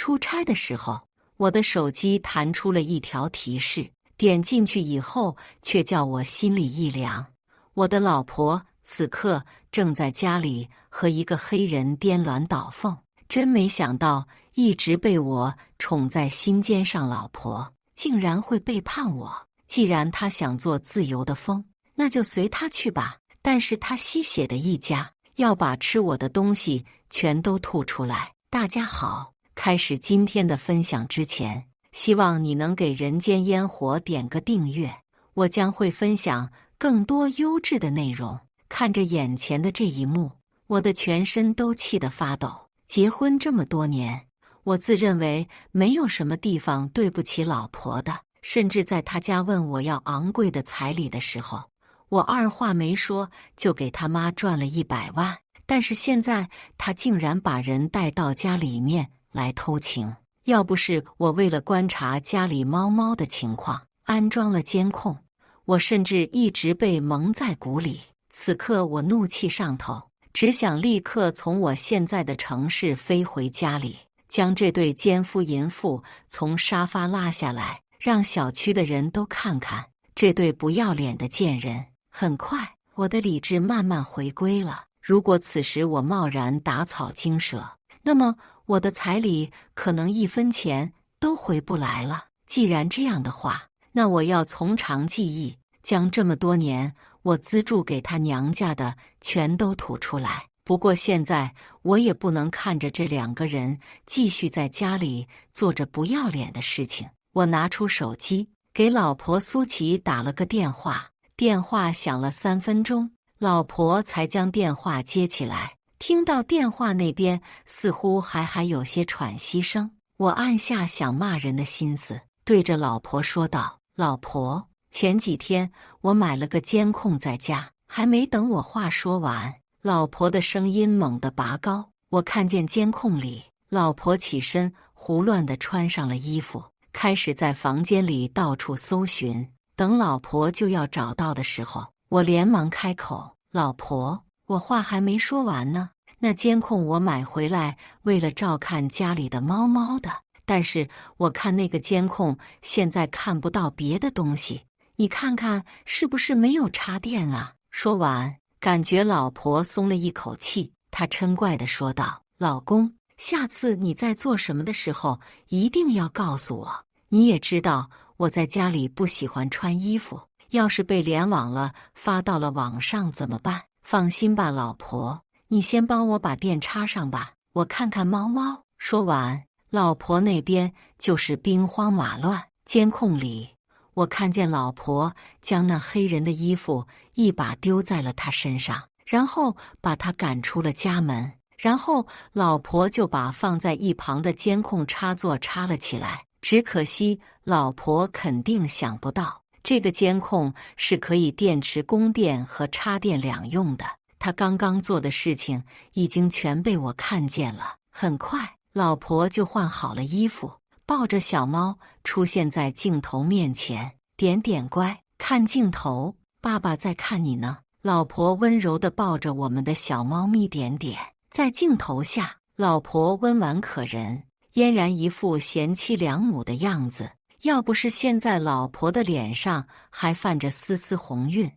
出差的时候，我的手机弹出了一条提示，点进去以后，却叫我心里一凉。我的老婆此刻正在家里和一个黑人颠鸾倒凤，真没想到，一直被我宠在心尖上老婆，竟然会背叛我。既然他想做自由的风，那就随他去吧。但是他吸血的一家，要把吃我的东西全都吐出来。大家好，开始今天的分享之前，希望你能给人间烟火点个订阅，我将会分享更多优质的内容。看着眼前的这一幕，我的全身都气得发抖。结婚这么多年，我自认为没有什么地方对不起老婆的，甚至在他家问我要昂贵的彩礼的时候，我二话没说就给他妈赚了100万。但是现在他竟然把人带到家里面来偷情，要不是我为了观察家里猫的情况安装了监控，我甚至一直被蒙在鼓里。此刻我怒气上头，只想立刻从我现在的城市飞回家里，将这对奸夫淫妇从沙发拉下来，让小区的人都看看这对不要脸的贱人。很快，我的理智慢慢回归了。如果此时我贸然打草惊蛇，那么我的彩礼可能1分钱都回不来了。既然这样的话，那我要从长计议，将这么多年我资助给他娘家的全都吐出来。不过现在我也不能看着这2个人继续在家里做着不要脸的事情。我拿出手机给老婆苏琪打了个电话，电话响了3分钟，老婆才将电话接起来。听到电话那边似乎还有些喘息声，我按下想骂人的心思，对着老婆说道：老婆，前几天我买了个监控在家。还没等我话说完，老婆的声音猛地拔高。我看见监控里，老婆起身胡乱地穿上了衣服，开始在房间里到处搜寻。等老婆就要找到的时候，我连忙开口：老婆，我话还没说完呢。那监控我买回来为了照看家里的猫的，但是我看那个监控现在看不到别的东西，你看看是不是没有插电啊？说完，感觉老婆松了一口气，她嗔怪地说道：老公，下次你在做什么的时候一定要告诉我。你也知道我在家里不喜欢穿衣服，要是被联网了发到了网上怎么办？放心吧老婆，你先帮我把电插上吧，我看看猫。说完，老婆那边就是兵荒马乱。监控里，我看见老婆将那黑人的衣服一把丢在了他身上，然后把他赶出了家门。然后老婆就把放在一旁的监控插座插了起来。只可惜老婆肯定想不到，这个监控是可以电池供电和插电两用的。她刚刚做的事情已经全被我看见了。很快，老婆就换好了衣服，抱着小猫出现在镜头面前。点点乖，看镜头，爸爸在看你呢。老婆温柔地抱着我们的小猫咪点点。在镜头下，老婆温婉可人，嫣然一副贤妻良母的样子。要不是现在老婆的脸上还泛着丝丝红晕，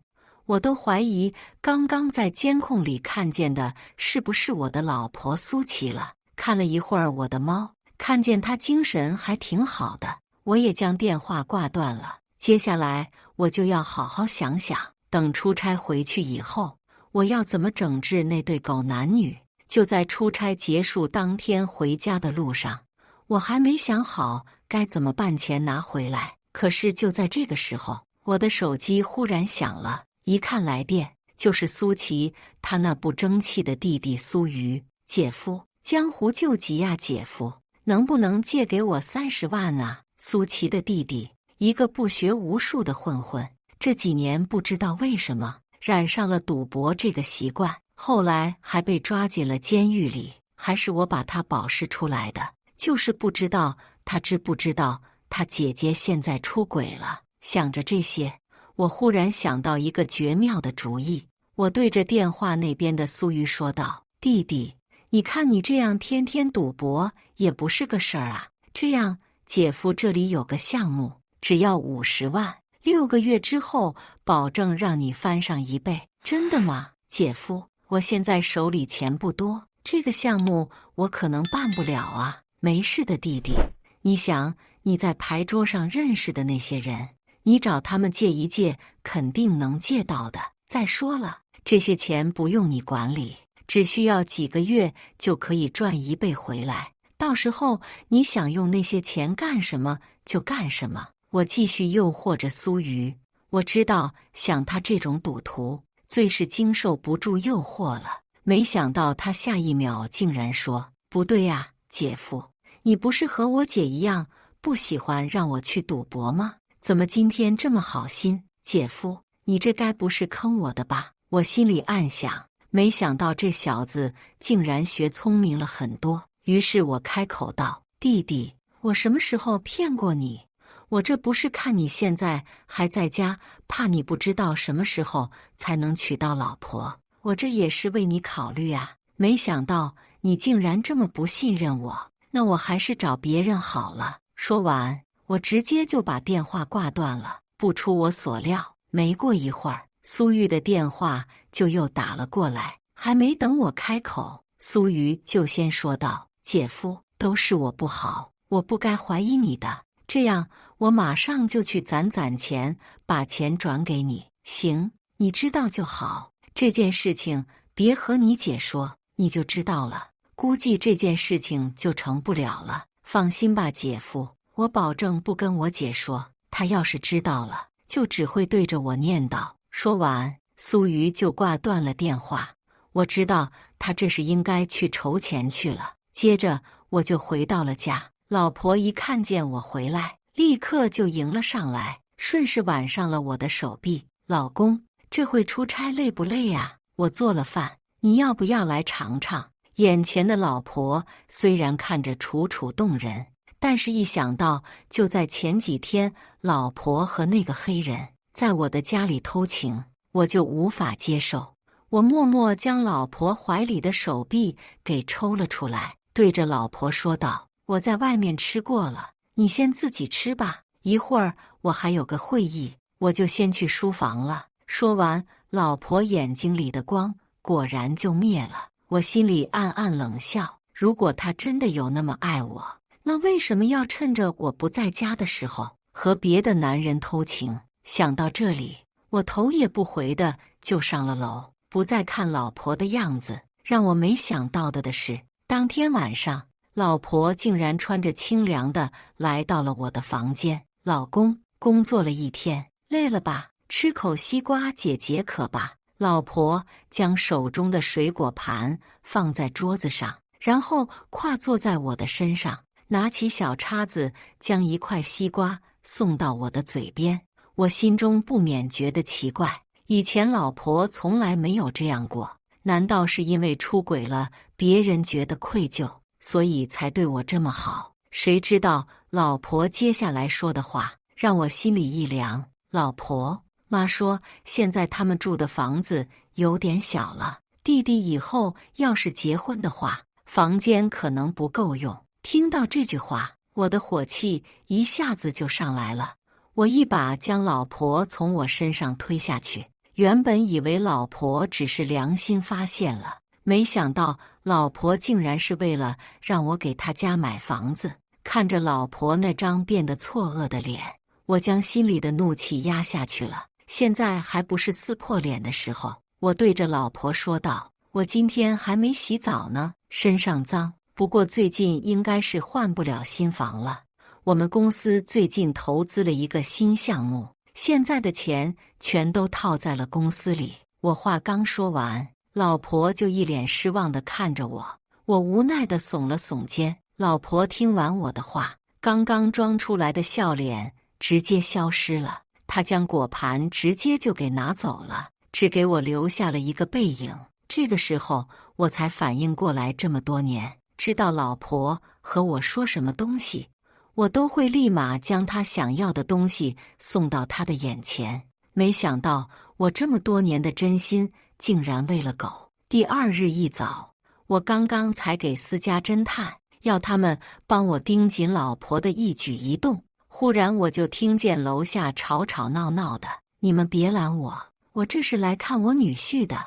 我都怀疑刚刚在监控里看见的是不是我的老婆苏琪了。看了一会儿我的猫，看见它精神还挺好的，我也将电话挂断了。接下来我就要好好想想，等出差回去以后，我要怎么整治那对狗男女。就在出差结束当天回家的路上，我还没想好该怎么办钱拿回来。可是就在这个时候，我的手机忽然响了，一看来电，就是苏琪他那不争气的弟弟苏瑜。姐夫，江湖救急呀，姐夫，能不能借给我30万啊？苏琪的弟弟，一个不学无术的混混，这几年不知道为什么染上了赌博这个习惯，后来还被抓进了监狱里，还是我把他保释出来的。就是不知道他知不知道他姐姐现在出轨了。想着这些，我忽然想到一个绝妙的主意。我对着电话那边的苏瑜说道：弟弟，你看你这样天天赌博也不是个事儿啊。这样，姐夫这里有个项目，只要50万，6个月之后保证让你翻上1倍。真的吗，姐夫？我现在手里钱不多，这个项目我可能办不了啊。没事的，弟弟。你想你在牌桌上认识的那些人，你找他们借一借，肯定能借到的。再说了，这些钱不用你管理，只需要几个月就可以赚1倍回来。到时候你想用那些钱干什么就干什么。我继续诱惑着苏瑜，我知道像他这种赌徒最是经受不住诱惑了。没想到他下一秒竟然说：“不对呀，姐夫，你不是和我姐一样不喜欢让我去赌博吗？怎么今天这么好心？姐夫，你这该不是坑我的吧？”我心里暗想，没想到这小子竟然学聪明了很多。于是我开口道：“弟弟，我什么时候骗过你？我这不是看你现在还在家，怕你不知道什么时候才能娶到老婆，我这也是为你考虑啊。没想到你竟然这么不信任我，那我还是找别人好了。”说完，我直接就把电话挂断了。不出我所料，没过一会儿，苏玉的电话就又打了过来。还没等我开口，苏瑜就先说道：“姐夫，都是我不好，我不该怀疑你的。这样，我马上就去攒钱，把钱转给你。行，你知道就好。这件事情别和你姐说，你就知道了。估计这件事情就成不了了。放心吧，姐夫，我保证不跟我姐说。她要是知道了，就只会对着我念叨。”说完，苏瑜就挂断了电话。我知道他这是应该去筹钱去了。接着我就回到了家，老婆一看见我回来，立刻就迎了上来，顺势挽上了我的手臂。“老公，这回出差累不累呀？我做了饭，你要不要来尝尝？”眼前的老婆虽然看着楚楚动人，但是一想到就在前几天老婆和那个黑人在我的家里偷情，我就无法接受。我默默将老婆怀里的手臂给抽了出来，对着老婆说道：“我在外面吃过了，你先自己吃吧。一会儿我还有个会议，我就先去书房了。”说完，老婆眼睛里的光果然就灭了。我心里暗暗冷笑，如果他真的有那么爱我，那为什么要趁着我不在家的时候和别的男人偷情？想到这里，我头也不回的就上了楼。不再看老婆的样子，让我没想到的是，当天晚上，老婆竟然穿着清凉的来到了我的房间。“老公，工作了一天，累了吧？吃口西瓜解解渴吧。”老婆将手中的水果盘放在桌子上，然后跨坐在我的身上，拿起小叉子将一块西瓜送到我的嘴边。我心中不免觉得奇怪。以前老婆从来没有这样过，难道是因为出轨了，别人觉得愧疚，所以才对我这么好？谁知道老婆接下来说的话让我心里一凉。“老婆，妈说现在他们住的房子有点小了，弟弟以后要是结婚的话，房间可能不够用。”听到这句话，我的火气一下子就上来了，我一把将老婆从我身上推下去。原本以为老婆只是良心发现了，没想到老婆竟然是为了让我给她家买房子。看着老婆那张变得错愕的脸，我将心里的怒气压下去了。现在还不是撕破脸的时候。我对着老婆说道：“我今天还没洗澡呢，身上脏。不过最近应该是换不了新房了。我们公司最近投资了一个新项目，现在的钱全都套在了公司里。”我话刚说完，老婆就一脸失望地看着我。我无奈地耸了耸肩。老婆听完我的话，刚刚装出来的笑脸直接消失了。她将果盘直接就给拿走了，只给我留下了一个背影。这个时候我才反应过来，这么多年，知道老婆和我说什么东西，我都会立马将她想要的东西送到她的眼前。没想到我这么多年的真心竟然喂了狗。第二日一早，我刚刚才给私家侦探要他们帮我盯紧老婆的一举一动，忽然我就听见楼下吵吵闹闹的。你们别拦我，我这是来看我女婿的。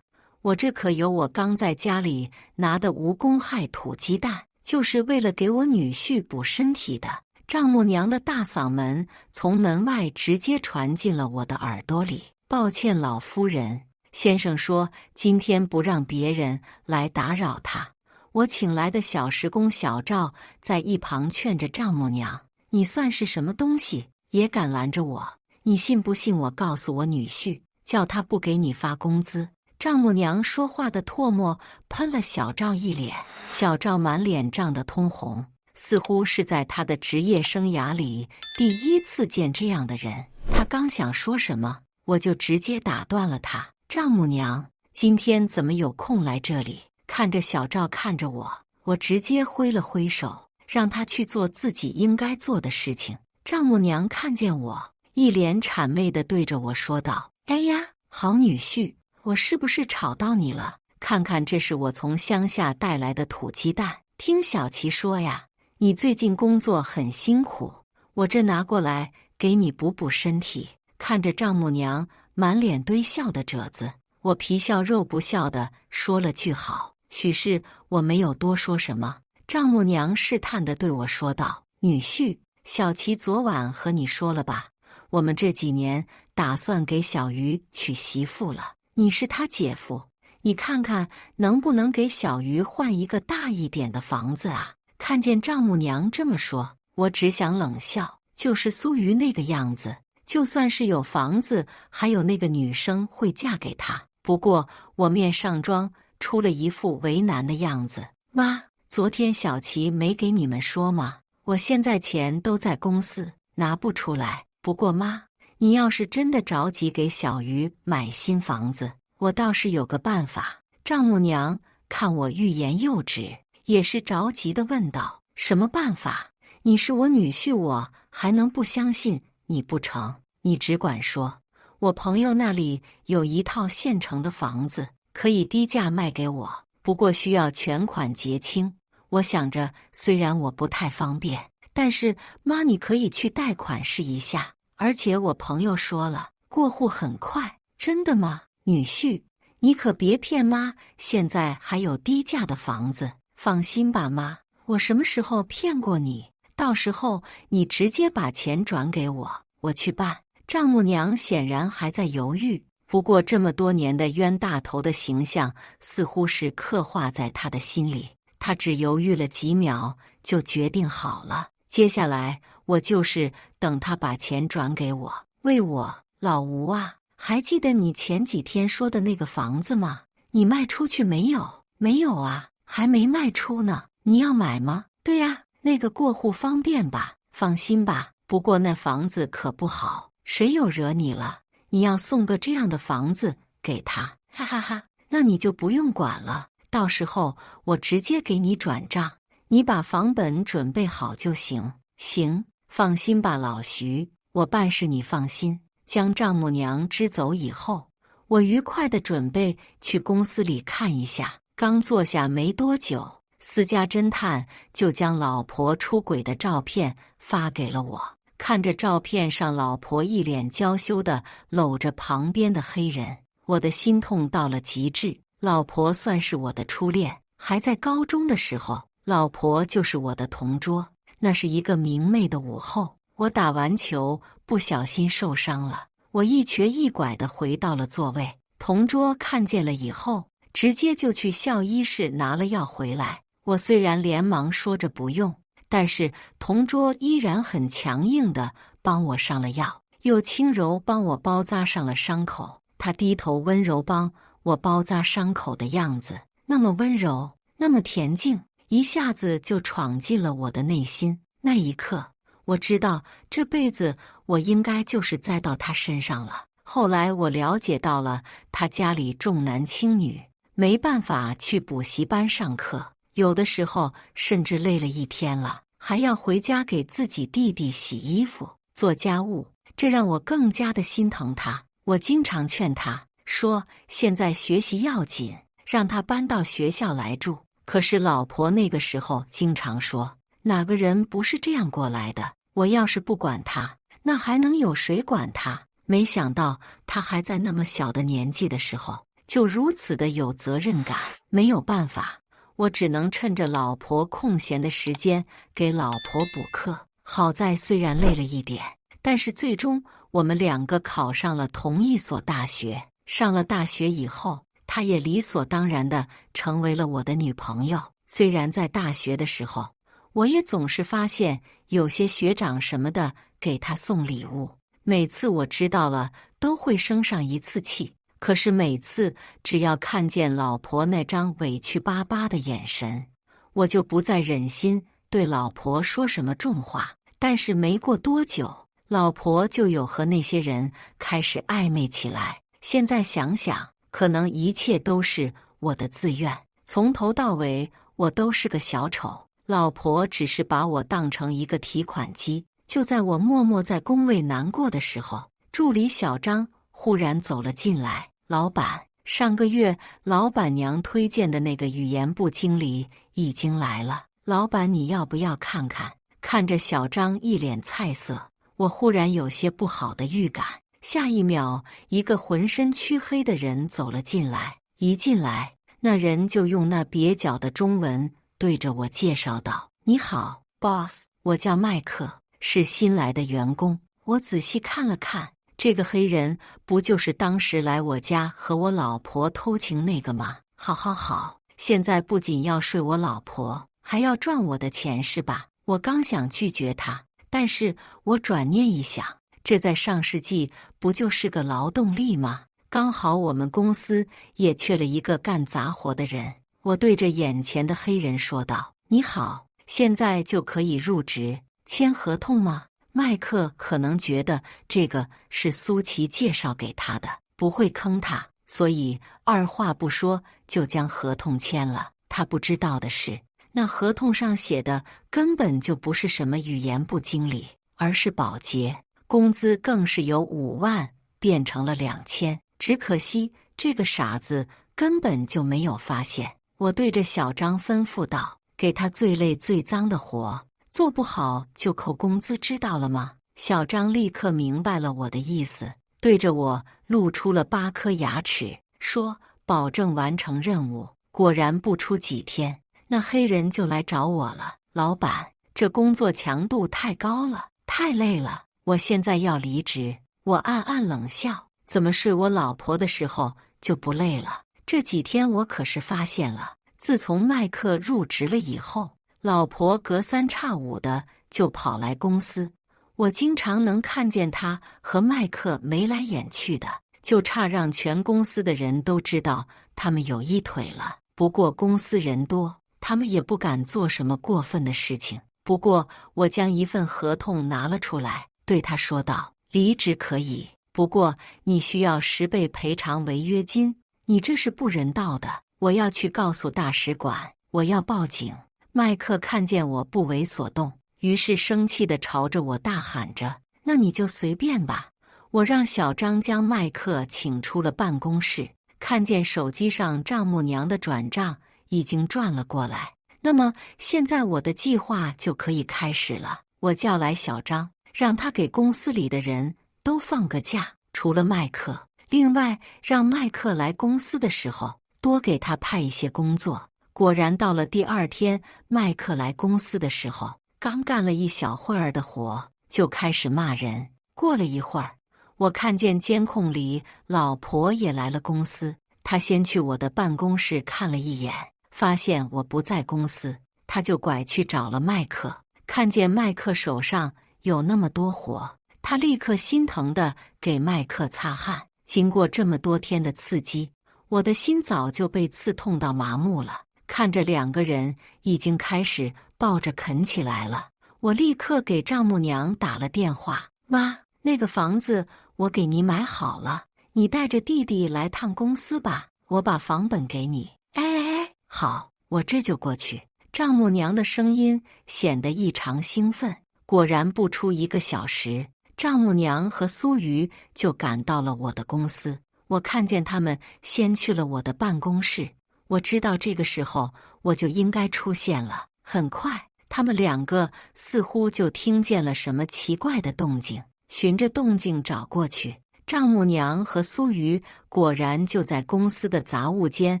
我这可有我刚在家里拿的无公害土鸡蛋，就是为了给我女婿补身体的。丈母娘的大嗓门从门外直接传进了我的耳朵里。抱歉，老夫人，先生说今天不让别人来打扰他。我请来的小时工小赵在一旁劝着丈母娘：“你算是什么东西，也敢拦着我？你信不信我告诉我女婿，叫他不给你发工资？”丈母娘说话的唾沫喷了小赵一脸，小赵满脸涨得通红，似乎是在他的职业生涯里第一次见这样的人。他刚想说什么，我就直接打断了他：“丈母娘，今天怎么有空来这里？”看着小赵看着我，我直接挥了挥手，让他去做自己应该做的事情。丈母娘看见我，一脸谄媚地对着我说道：“哎呀，好女婿，我是不是吵到你了？看看，这是我从乡下带来的土鸡蛋。听小琪说呀，你最近工作很辛苦，我这拿过来给你补补身体。”看着丈母娘满脸堆笑的褶子，我皮笑肉不笑地说了句好。许是我没有多说什么，丈母娘试探地对我说道：“女婿，小琪昨晚和你说了吧？我们这几年打算给小鱼娶媳妇了，你是他姐夫，你看看能不能给小鱼换一个大一点的房子啊？”看见丈母娘这么说，我只想冷笑，就是苏鱼那个样子，就算是有房子，还有那个女生会嫁给他。不过我面上妆，出了一副为难的样子。妈，昨天小琪没给你们说吗？我现在钱都在公司，拿不出来。不过妈，你要是真的着急给小鱼买新房子，我倒是有个办法。丈母娘看我欲言又止，也是着急地问道：“什么办法？你是我女婿，我还能不相信你不成？你只管说。我朋友那里有一套现成的房子，可以低价卖给我，不过需要全款结清。我想着，虽然我不太方便，但是妈你可以去贷款试一下。而且我朋友说了，过户很快。真的吗？女婿，你可别骗妈，现在还有低价的房子。放心吧妈，我什么时候骗过你？到时候你直接把钱转给我，我去办。丈母娘显然还在犹豫，不过这么多年的冤大头的形象似乎是刻画在她的心里。她只犹豫了几秒，就决定好了。接下来我就是等她把钱转给我。喂我，老吴啊，还记得你前几天说的那个房子吗？你卖出去没有？没有啊，还没卖出呢。你要买吗？对呀，那个过户方便吧？放心吧，不过那房子可不好。谁有惹你了？你要送个这样的房子给他，哈哈哈！那你就不用管了，到时候我直接给你转账，你把房本准备好就行。行，放心吧，老徐，我办事你放心。将丈母娘支走以后，我愉快地准备去公司里看一下。刚坐下没多久，私家侦探就将老婆出轨的照片发给了我。看着照片上老婆一脸娇羞地搂着旁边的黑人，我的心痛到了极致。老婆算是我的初恋，还在高中的时候，老婆就是我的同桌。那是一个明媚的午后，我打完球不小心受伤了，我一瘸一拐地回到了座位。同桌看见了以后，直接就去校医室拿了药回来。我虽然连忙说着不用，但是同桌依然很强硬地帮我上了药，又轻柔帮我包扎上了伤口。他低头温柔帮我包扎伤口的样子，那么温柔，那么恬静，一下子就闯进了我的内心。那一刻，我知道这辈子我应该就是栽到他身上了。后来我了解到了，他家里重男轻女，没办法去补习班上课，有的时候甚至累了一天了，还要回家给自己弟弟洗衣服、做家务，这让我更加的心疼他。我经常劝他说，现在学习要紧，让他搬到学校来住。可是老婆那个时候经常说，哪个人不是这样过来的？我要是不管他，那还能有谁管他？没想到他还在那么小的年纪的时候，就如此的有责任感。没有办法，我只能趁着老婆空闲的时间给老婆补课。好在虽然累了一点，但是最终我们两个考上了同一所大学。上了大学以后，她也理所当然的成为了我的女朋友。虽然在大学的时候，我也总是发现有些学长什么的给她送礼物，每次我知道了都会生上一次气。可是每次只要看见老婆那张委屈巴巴的眼神，我就不再忍心对老婆说什么重话。但是没过多久，老婆就有和那些人开始暧昧起来。现在想想，可能一切都是我的自愿，从头到尾我都是个小丑，老婆只是把我当成一个提款机。就在我默默在工位难过的时候，助理小张忽然走了进来。老板，上个月老板娘推荐的那个语言部经理已经来了，老板你要不要看看？看着小张一脸菜色，我忽然有些不好的预感。下一秒，一个浑身黢黑的人走了进来。一进来，那人就用那蹩脚的中文对着我介绍道：“你好 ，boss， 我叫麦克，是新来的员工。”我仔细看了看，这个黑人不就是当时来我家和我老婆偷情那个吗？好，现在不仅要睡我老婆，还要赚我的钱是吧？我刚想拒绝他，但是我转念一想，这在上世纪不就是个劳动力吗？刚好我们公司也缺了一个干杂活的人。我对着眼前的黑人说道：“你好，现在就可以入职，签合同吗？”麦克可能觉得这个是苏琪介绍给他的，不会坑他，所以二话不说就将合同签了。他不知道的是，那合同上写的根本就不是什么语言部经理，而是保洁，工资更是由5万变成了2000。只可惜这个傻子根本就没有发现。我对着小张吩咐道：“给他最累最脏的活，做不好就扣工资，知道了吗？”小张立刻明白了我的意思，对着我露出了8颗牙齿，说：“保证完成任务。”果然不出几天，那黑人就来找我了：“老板，这工作强度太高了，太累了，我现在要离职。”我暗暗冷笑，怎么睡我老婆的时候就不累了？这几天我可是发现了，自从麦克入职了以后，老婆隔3差5的就跑来公司，我经常能看见他和麦克眉来眼去的，就差让全公司的人都知道他们有一腿了。不过公司人多，他们也不敢做什么过分的事情。不过我将一份合同拿了出来，对他说道：“离职可以，不过你需要10倍赔偿违约金，你这是不人道的。我要去告诉大使馆，我要报警。”麦克看见我不为所动，于是生气地朝着我大喊着：“那你就随便吧！”我让小张将麦克请出了办公室，看见手机上丈母娘的转账已经转了过来，那么现在我的计划就可以开始了。我叫来小张，让他给公司里的人都放个假，除了麦克，另外让麦克来公司的时候多给他派一些工作。果然到了第2天，麦克来公司的时候，刚干了一小会儿的活，就开始骂人。过了一会儿，我看见监控里老婆也来了公司，她先去我的办公室看了一眼，发现我不在公司，她就拐去找了麦克。看见麦克手上有那么多活，她立刻心疼地给麦克擦汗。经过这么多天的刺激，我的心早就被刺痛到麻木了。看着2个人已经开始抱着啃起来了，我立刻给丈母娘打了电话：“妈，那个房子我给你买好了，你带着弟弟来趟公司吧，我把房本给你。”哎，好，我这就过去。丈母娘的声音显得异常兴奋。果然不出1个小时，丈母娘和苏瑜就赶到了我的公司。我看见他们先去了我的办公室，我知道这个时候我就应该出现了。很快，他们两个似乎就听见了什么奇怪的动静，循着动静找过去。丈母娘和苏瑜果然就在公司的杂物间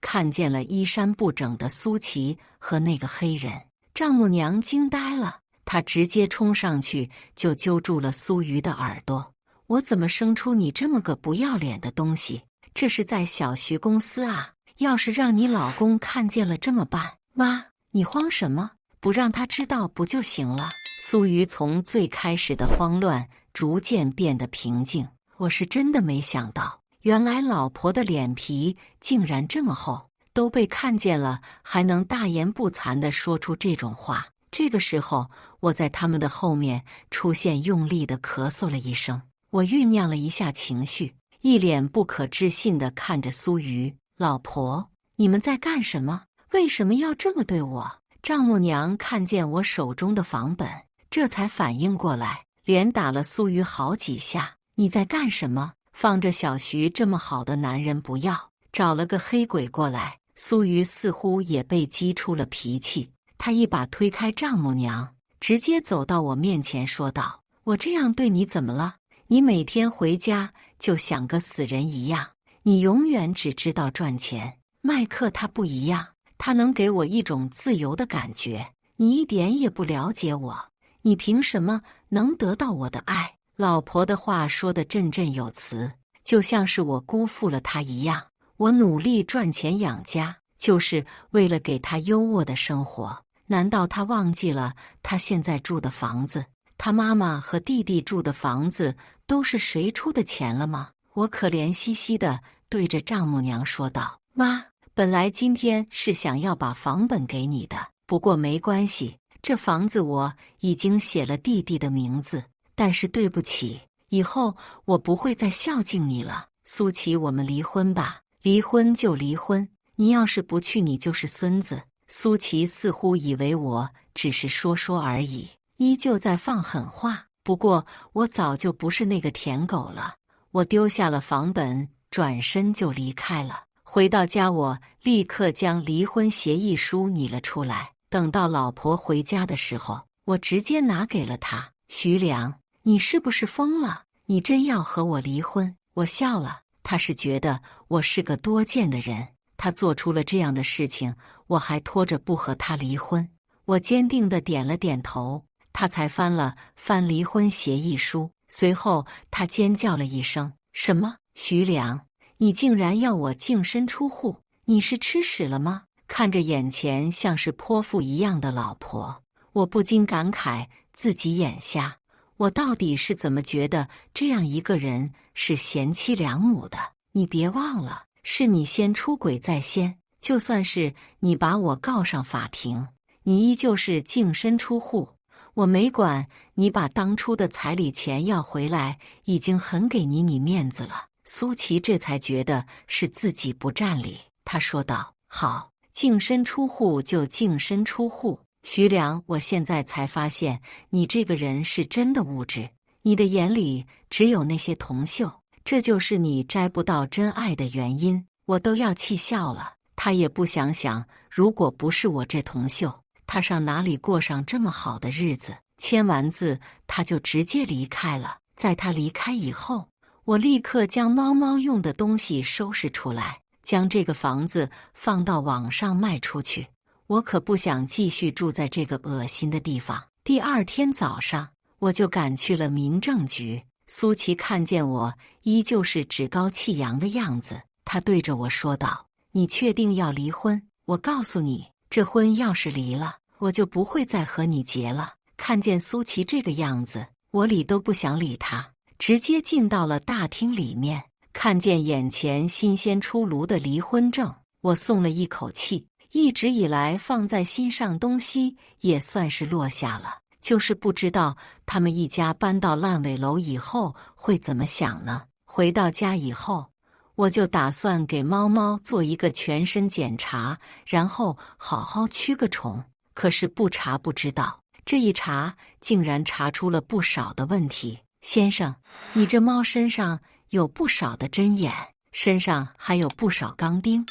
看见了衣衫不整的苏琪和那个黑人。丈母娘惊呆了，她直接冲上去就揪住了苏瑜的耳朵：“我怎么生出你这么个不要脸的东西？这是在小徐公司啊！要是让你老公看见了这么办？妈，你慌什么？不让他知道不就行了？”苏瑜从最开始的慌乱逐渐变得平静。我是真的没想到，原来老婆的脸皮竟然这么厚，都被看见了，还能大言不惭地说出这种话。这个时候，我在他们的后面出现，用力地咳嗽了一声。我酝酿了一下情绪，一脸不可置信地看着苏瑜：“老婆，你们在干什么？为什么要这么对我？”丈母娘看见我手中的房本，这才反应过来，连打了苏瑜好几下。“你在干什么？放着小徐这么好的男人不要，找了个黑鬼过来。”苏瑜似乎也被激出了脾气，他一把推开丈母娘，直接走到我面前说道：“我这样对你怎么了？你每天回家就像个死人一样，你永远只知道赚钱。麦克他不一样，他能给我一种自由的感觉。你一点也不了解我，你凭什么能得到我的爱？”老婆的话说得振振有词，就像是我辜负了她一样。我努力赚钱养家，就是为了给她优渥的生活。难道她忘记了她现在住的房子，她妈妈和弟弟住的房子都是谁出的钱了吗？我可怜兮兮地对着丈母娘说道：“妈，本来今天是想要把房本给你的，不过没关系，这房子我已经写了弟弟的名字。但是对不起，以后我不会再孝敬你了。苏琪，我们离婚吧，离婚就离婚，你要是不去，你就是孙子。”苏琪似乎以为我只是说说而已，依旧在放狠话。不过我早就不是那个舔狗了。我丢下了房本，转身就离开了。回到家，我立刻将离婚协议书拟了出来。等到老婆回家的时候，我直接拿给了她：“徐良，你是不是疯了？你真要和我离婚？”我笑了，他是觉得我是个多见的人，他做出了这样的事情，我还拖着不和他离婚。我坚定地点了点头，他才翻了翻离婚协议书。随后他尖叫了一声：“什么？徐良，你竟然要我净身出户？你是吃屎了吗？”看着眼前像是泼妇一样的老婆，我不禁感慨自己眼瞎。我到底是怎么觉得这样一个人是贤妻良母的？你别忘了，是你先出轨在先，就算是你把我告上法庭，你依旧是净身出户。我没管你把当初的彩礼钱要回来，已经很给你面子了。苏琪这才觉得是自己不占理，他说道：“好，净身出户就净身出户。徐良，我现在才发现你这个人是真的物质，你的眼里只有那些铜锈，这就是你摘不到真爱的原因。”我都要气笑了，他也不想想，如果不是我这铜锈，他上哪里过上这么好的日子？签完字，他就直接离开了。在他离开以后，我立刻将猫猫用的东西收拾出来，将这个房子放到网上卖出去。我可不想继续住在这个恶心的地方。第二天早上，我就赶去了民政局。苏琪看见我依旧是趾高气扬的样子，他对着我说道：“你确定要离婚？我告诉你，这婚要是离了，我就不会再和你结了。”看见苏琪这个样子，我理都不想理他，直接进到了大厅里面。看见眼前新鲜出炉的离婚证，我松了一口气。一直以来放在心上东西也算是落下了，就是不知道他们一家搬到烂尾楼以后会怎么想呢？回到家以后，我就打算给猫猫做一个全身检查，然后好好驱个虫。可是不查不知道，这一查竟然查出了不少的问题。先生，你这猫身上有不少的针眼，身上还有不少钢钉。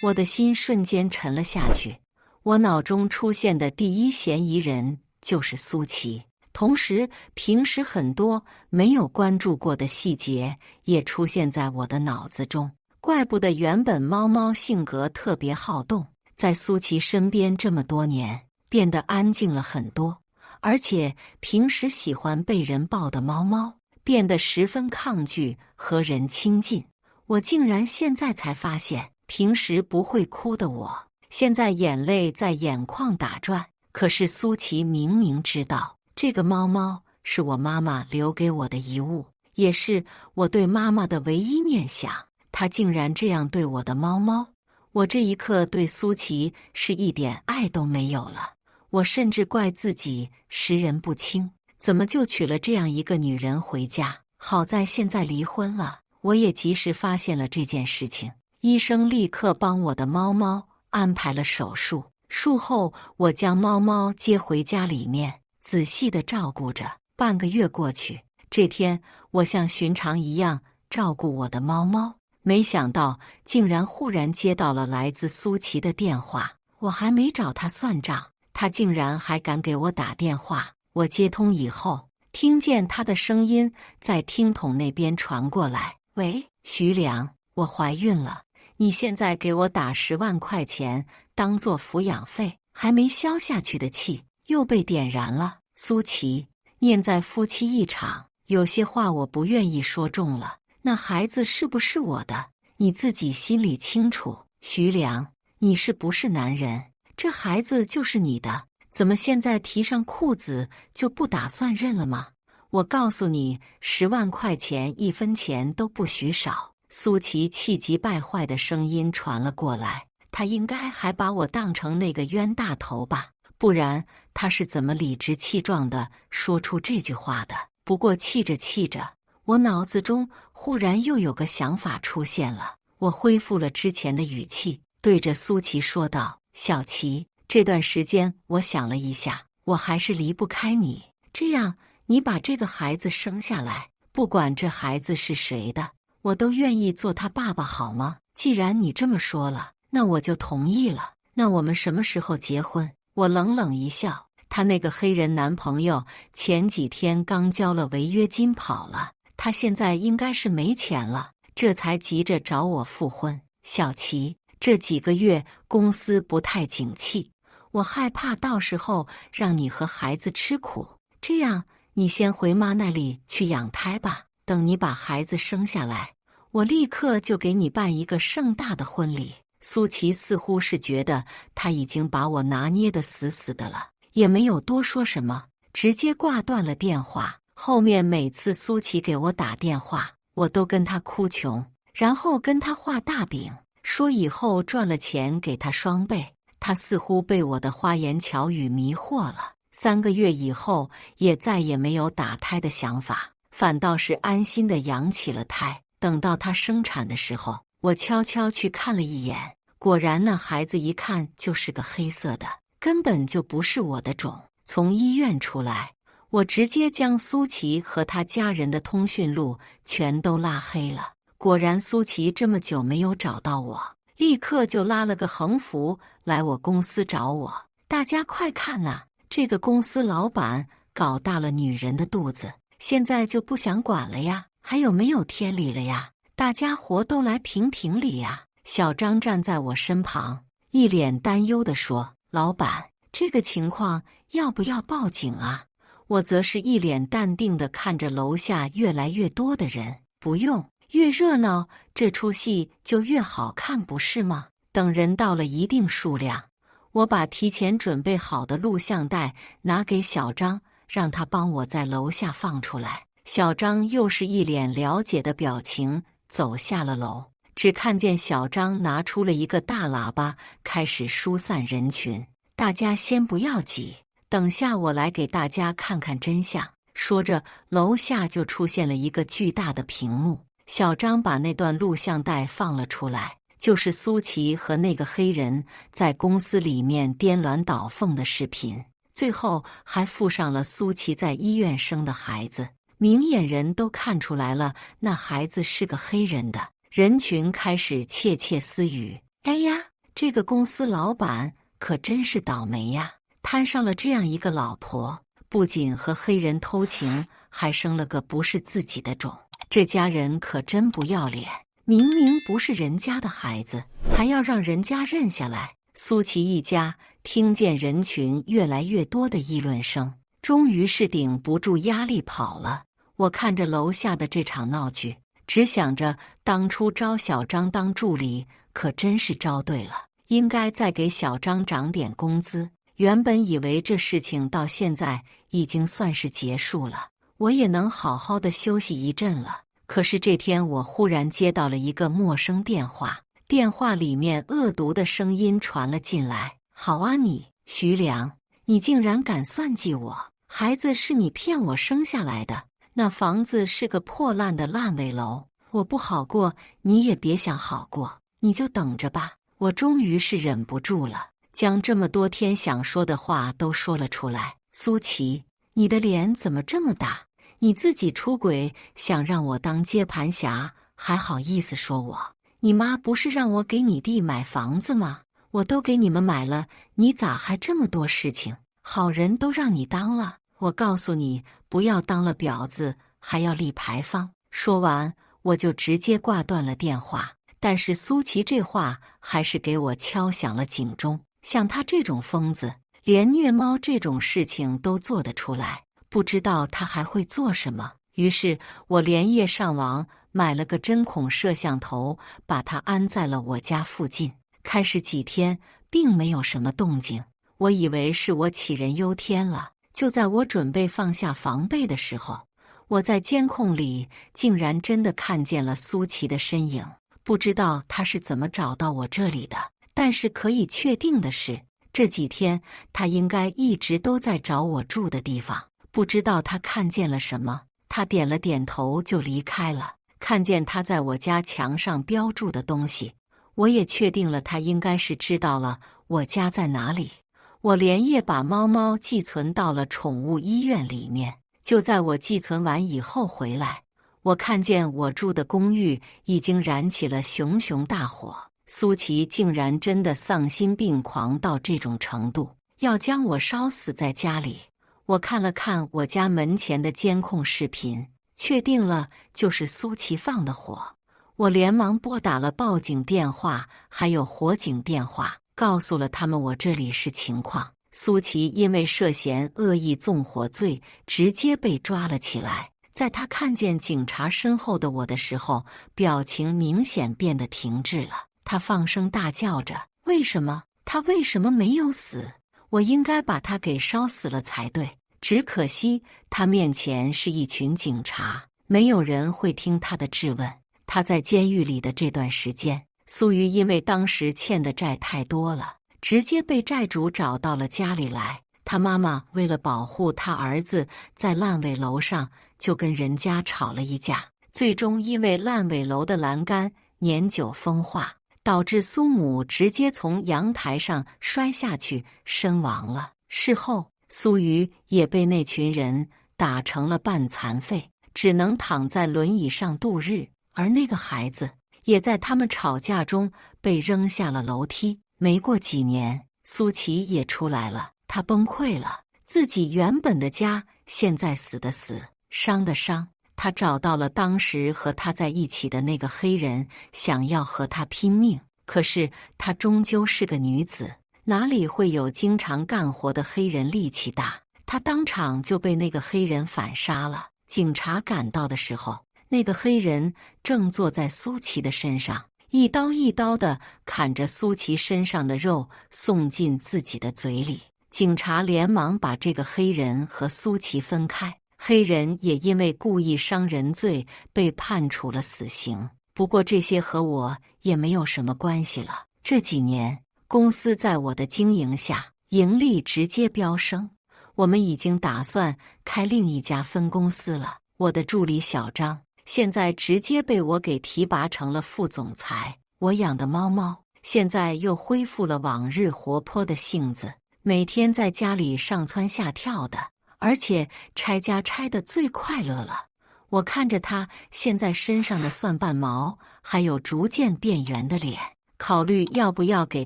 我的心瞬间沉了下去。我脑中出现的第一嫌疑人就是苏琪，同时平时很多没有关注过的细节也出现在我的脑子中。怪不得原本猫猫性格特别好动，在苏琪身边这么多年，变得安静了很多，而且平时喜欢被人抱的猫猫，变得十分抗拒和人亲近。我竟然现在才发现，平时不会哭的我，现在眼泪在眼眶打转。可是苏琪明明知道，这个猫猫是我妈妈留给我的遗物，也是我对妈妈的唯一念想。她竟然这样对我的猫猫，我这一刻对苏琪是一点爱都没有了。我甚至怪自己识人不清，怎么就娶了这样一个女人回家？好在现在离婚了，我也及时发现了这件事情。医生立刻帮我的猫猫安排了手术。术后，我将猫猫接回家里面，仔细地照顾着。半个月过去，这天我像寻常一样照顾我的猫猫，没想到竟然忽然接到了来自苏琪的电话。我还没找他算账，他竟然还敢给我打电话。我接通以后，听见他的声音在听筒那边传过来：“喂，徐良，我怀孕了，你现在给我打10万块钱当做抚养费。”还没消下去的气又被点燃了。苏琪，念在夫妻一场，有些话我不愿意说重了。那孩子是不是我的，你自己心里清楚。徐良，你是不是男人？这孩子就是你的，怎么现在提上裤子就不打算认了吗？我告诉你，10万块钱1分钱都不许少。苏琪气急败坏的声音传了过来，他应该还把我当成那个冤大头吧，不然他是怎么理直气壮地说出这句话的？不过气着气着，我脑子中忽然又有个想法出现了。我恢复了之前的语气，对着苏琪说道：“小琪，这段时间我想了一下，我还是离不开你。这样，你把这个孩子生下来，不管这孩子是谁的，我都愿意做他爸爸，好吗？既然你这么说了，那我就同意了。那我们什么时候结婚？”我冷冷一笑，她那个黑人男朋友前几天刚交了违约金跑了，他现在应该是没钱了，这才急着找我复婚。小琪，这几个月公司不太景气，我害怕到时候让你和孩子吃苦，这样你先回妈那里去养胎吧，等你把孩子生下来，我立刻就给你办一个盛大的婚礼。苏琪似乎是觉得他已经把我拿捏得死死的了，也没有多说什么，直接挂断了电话。后面每次苏琪给我打电话，我都跟他哭穷，然后跟他画大饼，说以后赚了钱给他双倍。他似乎被我的花言巧语迷惑了，3个月以后也再也没有打胎的想法，反倒是安心地养起了胎。等到他生产的时候，我悄悄去看了一眼，果然那孩子一看就是个黑色的，根本就不是我的种。从医院出来，我直接将苏琪和他家人的通讯录全都拉黑了。果然苏琪这么久没有找到我，立刻就拉了个横幅来我公司找我。大家快看呐，这个公司老板搞大了女人的肚子，现在就不想管了呀，还有没有天理了呀？大家伙都来评评理呀！小张站在我身旁，一脸担忧地说：“老板，这个情况要不要报警啊？”我则是一脸淡定地看着楼下越来越多的人。不用，越热闹，这出戏就越好看，不是吗？等人到了一定数量，我把提前准备好的录像带拿给小张，让他帮我在楼下放出来。小张又是一脸了解的表情走下了楼，只看见小张拿出了一个大喇叭，开始疏散人群。大家先不要急，等下我来给大家看看真相。说着，楼下就出现了一个巨大的屏幕，小张把那段录像带放了出来，就是苏琪和那个黑人在公司里面颠鸾倒凤的视频，最后还附上了苏琪在医院生的孩子。明眼人都看出来了，那孩子是个黑人的。人群开始窃窃私语，哎呀，这个公司老板可真是倒霉呀，摊上了这样一个老婆，不仅和黑人偷情，还生了个不是自己的种。这家人可真不要脸，明明不是人家的孩子，还要让人家认下来。苏琪一家听见人群越来越多的议论声，终于是顶不住压力跑了。我看着楼下的这场闹剧，只想着当初招小张当助理可真是招对了，应该再给小张涨点工资。原本以为这事情到现在已经算是结束了，我也能好好的休息一阵了。可是这天我忽然接到了一个陌生电话，电话里面恶毒的声音传了进来：“好啊你，徐良，你竟然敢算计我！孩子是你骗我生下来的，那房子是个破烂的烂尾楼，我不好过，你也别想好过，你就等着吧。”我终于是忍不住了，将这么多天想说的话都说了出来。苏琪，你的脸怎么这么大？你自己出轨，想让我当接盘侠，还好意思说我？你妈不是让我给你弟买房子吗？我都给你们买了，你咋还这么多事情？好人都让你当了，我告诉你，不要当了婊子，还要立牌坊。说完，我就直接挂断了电话。但是苏琪这话还是给我敲响了警钟，像他这种疯子，连虐猫这种事情都做得出来，不知道他还会做什么。于是我连夜上网买了个针孔摄像头，把它安在了我家附近。开始几天并没有什么动静，我以为是我杞人忧天了。就在我准备放下防备的时候，我在监控里竟然真的看见了苏琪的身影。不知道他是怎么找到我这里的，但是可以确定的是，这几天他应该一直都在找我住的地方。不知道他看见了什么，他点了点头就离开了。看见他在我家墙上标注的东西，我也确定了他应该是知道了我家在哪里。我连夜把猫猫寄存到了宠物医院里面。就在我寄存完以后回来，我看见我住的公寓已经燃起了熊熊大火。苏琪竟然真的丧心病狂到这种程度，要将我烧死在家里。我看了看我家门前的监控视频，确定了就是苏琪放的火。我连忙拨打了报警电话，还有火警电话，告诉了他们我这里是情况。苏琪因为涉嫌恶意纵火罪，直接被抓了起来。在他看见警察身后的我的时候，表情明显变得停滞了。他放声大叫着：“为什么？他为什么没有死？我应该把他给烧死了才对。”只可惜他面前是一群警察，没有人会听他的质问。他在监狱里的这段时间，苏瑜因为当时欠的债太多了，直接被债主找到了家里来。他妈妈为了保护他儿子，在烂尾楼上就跟人家吵了一架，最终因为烂尾楼的栏杆年久风化，导致苏母直接从阳台上摔下去身亡了。事后，苏瑜也被那群人打成了半残废，只能躺在轮椅上度日。而那个孩子也在他们吵架中被扔下了楼梯。没过几年，苏琪也出来了。他崩溃了，自己原本的家现在死的死，伤的伤。他找到了当时和他在一起的那个黑人，想要和他拼命。可是她终究是个女子，哪里会有经常干活的黑人力气大？她当场就被那个黑人反杀了。警察赶到的时候，那个黑人正坐在苏琪的身上，一刀一刀地砍着苏琪身上的肉，送进自己的嘴里。警察连忙把这个黑人和苏琪分开，黑人也因为故意伤人罪被判处了死刑。不过这些和我也没有什么关系了。这几年，公司在我的经营下，盈利直接飙升，我们已经打算开另一家分公司了。我的助理小张现在直接被我给提拔成了副总裁。我养的猫猫现在又恢复了往日活泼的性子，每天在家里上蹿下跳的，而且拆家拆得最快乐了。我看着他现在身上的蒜瓣毛，还有逐渐变圆的脸，考虑要不要给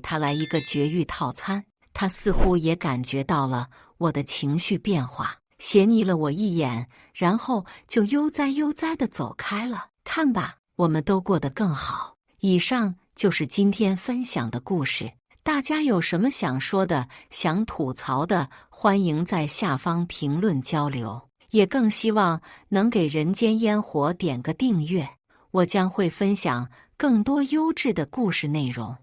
他来一个绝育套餐。他似乎也感觉到了我的情绪变化，斜睨了我一眼，然后就悠哉悠哉地走开了。看吧，我们都过得更好。以上就是今天分享的故事，大家有什么想说的、想吐槽的，欢迎在下方评论交流。也更希望能给人间烟火点个订阅，我将会分享更多优质的故事内容。